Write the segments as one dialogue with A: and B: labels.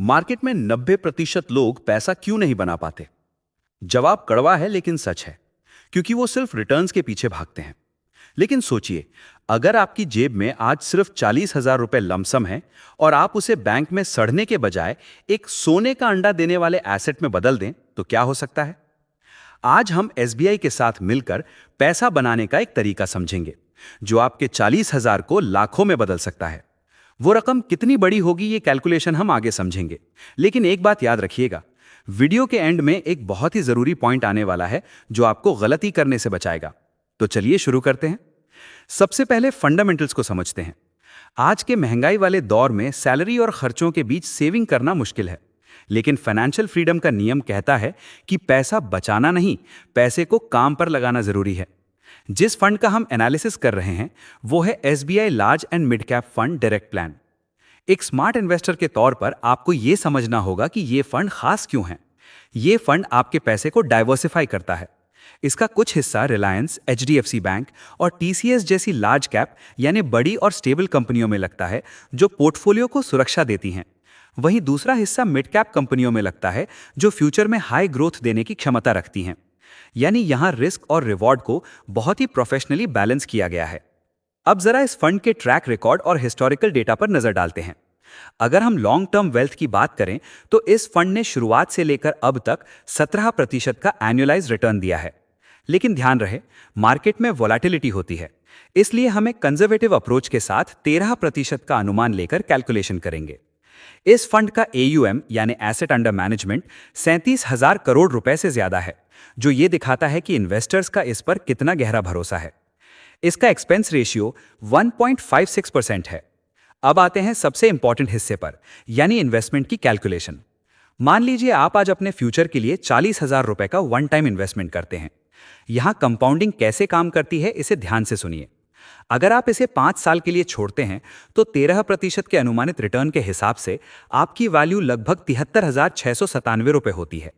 A: Market में 90% लोग पैसा क्यों नहीं बना पाते? जवाब कड़वा है लेकिन सच है, क्योंकि वो सिर्फ रिटर्न्स के पीछे भागते हैं। लेकिन सोचिए, अगर आपकी जेब में आज सिर्फ 40,000 रुपए लमसम है और आप उसे बैंक में सड़ने के बजाय एक सोने का अंडा देने वाले एसेट में बदल दें, तो क्या हो सकता है? आज हम एसबीआई के साथ मिलकर पैसा बनाने का एक तरीका समझेंगे, जो आपके 40,000 को लाखों में बदल सकता है। वो रकम कितनी बड़ी होगी, ये कैलकुलेशन हम आगे समझेंगे। लेकिन एक बात याद रखिएगा, वीडियो के एंड में एक बहुत ही जरूरी पॉइंट आने वाला है, जो आपको गलती करने से बचाएगा। तो चलिए शुरू करते हैं। सबसे पहले फंडामेंटल्स को समझते हैं। आज के महंगाई वाले दौर में सैलरी और खर्चों के बीच सेविंग करना मुश्किल है, लेकिन फाइनेंशियल फ्रीडम का नियम कहता है कि पैसा बचाना नहीं, पैसे को काम पर लगाना जरूरी है। जिस फंड का हम एनालिसिस कर रहे हैं वो है SBI large and mid cap fund direct plan. एक स्मार्ट इन्वेस्टर के तौर पर आपको यह समझना होगा कि यह फंड खास क्यों है। यह फंड आपके पैसे को डाइवर्सिफाई करता है। इसका कुछ हिस्सा रिलायंस, एचडीएफसी बैंक और टीसीएस जैसी लार्ज कैप यानी बड़ी और स्टेबल कंपनियों में लगता है, जो पोर्टफोलियो को सुरक्षा देती हैं। वहीं दूसरा हिस्सा मिड कैप कंपनियों में लगता है, जो फ्यूचर में हाई ग्रोथ देने की क्षमता रखती हैं। यानी यहां रिस्क और रिवॉर्ड को बहुत ही प्रोफेशनली बैलेंस किया गया है। अब जरा इस फंड के ट्रैक रिकॉर्ड और हिस्टोरिकल डेटा पर नजर डालते हैं। अगर हम लॉन्ग टर्म वेल्थ की बात करें तो इस फंड ने शुरुआत से लेकर अब तक 17% का एनुअलाइज रिटर्न दिया है। लेकिन ध्यान रहे, मार्केट में वोलेटिलिटी होती है, इसलिए हमें कंजर्वेटिव अप्रोच के साथ 13% का अनुमान लेकर कैलकुलेशन करेंगे। इस फंड का एयूएम यानी एसेट अंडर मैनेजमेंट 37,000 करोड़ रुपए से ज्यादा है, जो ये दिखाता है कि इन्वेस्टर्स का इस पर कितना गहरा भरोसा है। इसका एक्सपेंस रेशियो 1.56% है। अब आते हैं सबसे इंपॉर्टेंट हिस्से पर, यानी इन्वेस्टमेंट की कैलकुलेशन। मान लीजिए आप आज अपने फ्यूचर के लिए 40,000 रुपए का वन टाइम इन्वेस्टमेंट करते हैं। यहां कंपाउंडिंग कैसे काम करती है, इसे ध्यान से सुनिए। अगर आप इसे 5 साल के लिए छोड़ते हैं तो 13% के अनुमानित रिटर्न के हिसाब से आपकी वैल्यू लगभग 73,697 रुपए होती है।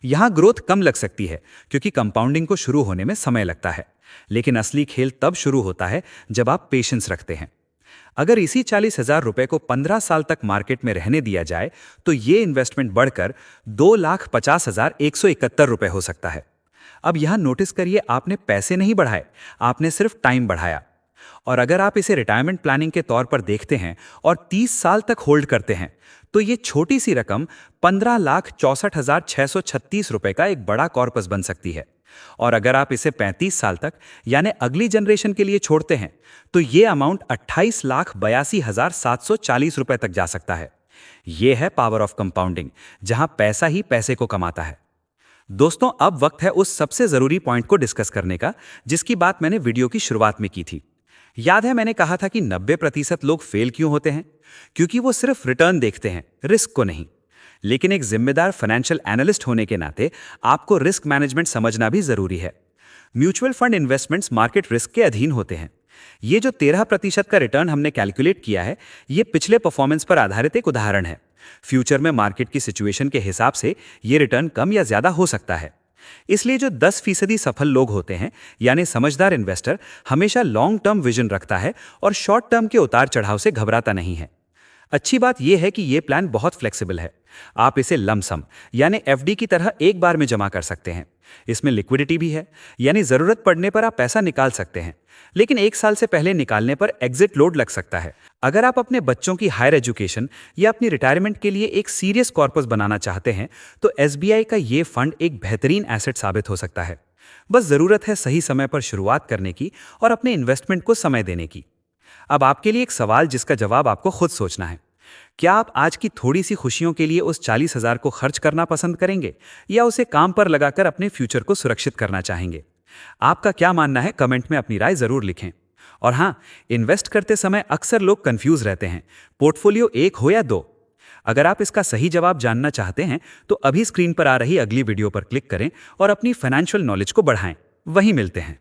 A: यहां ग्रोथ कम लग सकती है, क्योंकि कंपाउंडिंग को शुरू होने में समय लगता है, लेकिन असली खेल तब शुरू होता है जब आप पेशेंस रखते हैं। अगर इसी 40,000 रुपए को 15 साल तक मार्केट में रहने दिया जाए तो ये इन्वेस्टमेंट बढ़कर 2,50,171 रुपए हो सकता है। अब यहां नोटिस करिए, आपने पैसे नहीं बढ़ाए, आपने सिर्फ टाइम बढ़ाया। और अगर आप इसे रिटायरमेंट प्लानिंग के तौर पर देखते हैं और 30 साल तक होल्ड करते हैं तो ये छोटी सी रकम 15,64,636 रुपए का एक बड़ा कॉर्पस बन सकती है। और अगर आप इसे 35 साल तक यानी अगली जनरेशन के लिए छोड़ते हैं तो ये अमाउंट 28,82,740 रुपए तक जा सकता है। यह है पावर ऑफ कंपाउंडिंग, जहां पैसा ही पैसे को कमाता है। दोस्तों, अब वक्त है उस सबसे जरूरी पॉइंट को डिस्कस करने का, जिसकी बात मैंने वीडियो की शुरुआत में की थी। याद है मैंने कहा था कि 90% लोग फेल क्यों होते हैं? क्योंकि वो सिर्फ रिटर्न देखते हैं, रिस्क को नहीं। लेकिन एक जिम्मेदार फाइनेंशियल एनालिस्ट होने के नाते आपको रिस्क मैनेजमेंट समझना भी जरूरी है। Mutual fund investments market risk के अधीन होते हैं। ये जो 13% का रिटर्न हमने कैलकुलेट किया है, ये पिछले परफॉर्मेंस पर आधारित एक उदाहरण है। फ्यूचर में मार्केट की सिचुएशन के हिसाब से ये रिटर्न कम या ज्यादा हो सकता है। इसलिए जो 10% सफल लोग होते हैं, यानी समझदार इन्वेस्टर, हमेशा लॉन्ग टर्म विजन रखता है और शॉर्ट टर्म के उतार चढ़ाव से घबराता नहीं है। अच्छी बात यह है कि यह प्लान बहुत फ्लेक्सिबल है। आप इसे लमसम यानी एफडी की तरह एक बार में जमा कर सकते हैं। इसमें लिक्विडिटी भी है, यानी जरूरत पड़ने पर आप पैसा निकाल सकते हैं। लेकिन 1 साल से पहले निकालने पर एग्जिट लोड लग सकता है। अगर आप अपने बच्चों की हायर एजुकेशन या अपनी रिटायरमेंट के लिए एक सीरियस कॉर्पस बनाना चाहते हैं तो एसबीआई का ये फंड एक बेहतरीन एसेट साबित हो सकता है। बस जरूरत है सही समय पर शुरुआत करने की और अपने इन्वेस्टमेंट को समय देने की। अब आपके लिए एक सवाल, जिसका जवाब आपको खुद सोचना है। क्या आप आज की थोड़ी सी खुशियों के लिए उस 40,000 को खर्च करना पसंद करेंगे, या उसे काम पर लगाकर अपने फ्यूचर को सुरक्षित करना चाहेंगे? आपका क्या मानना है, कमेंट में अपनी राय जरूर लिखें। और हाँ, इन्वेस्ट करते समय अक्सर लोग कंफ्यूज रहते हैं, पोर्टफोलियो 1 हो या 2। अगर आप इसका सही जवाब जानना चाहते हैं तो अभी स्क्रीन पर आ रही अगली वीडियो पर क्लिक करें और अपनी फाइनेंशियल नॉलेज को बढ़ाएं। वहीं मिलते हैं।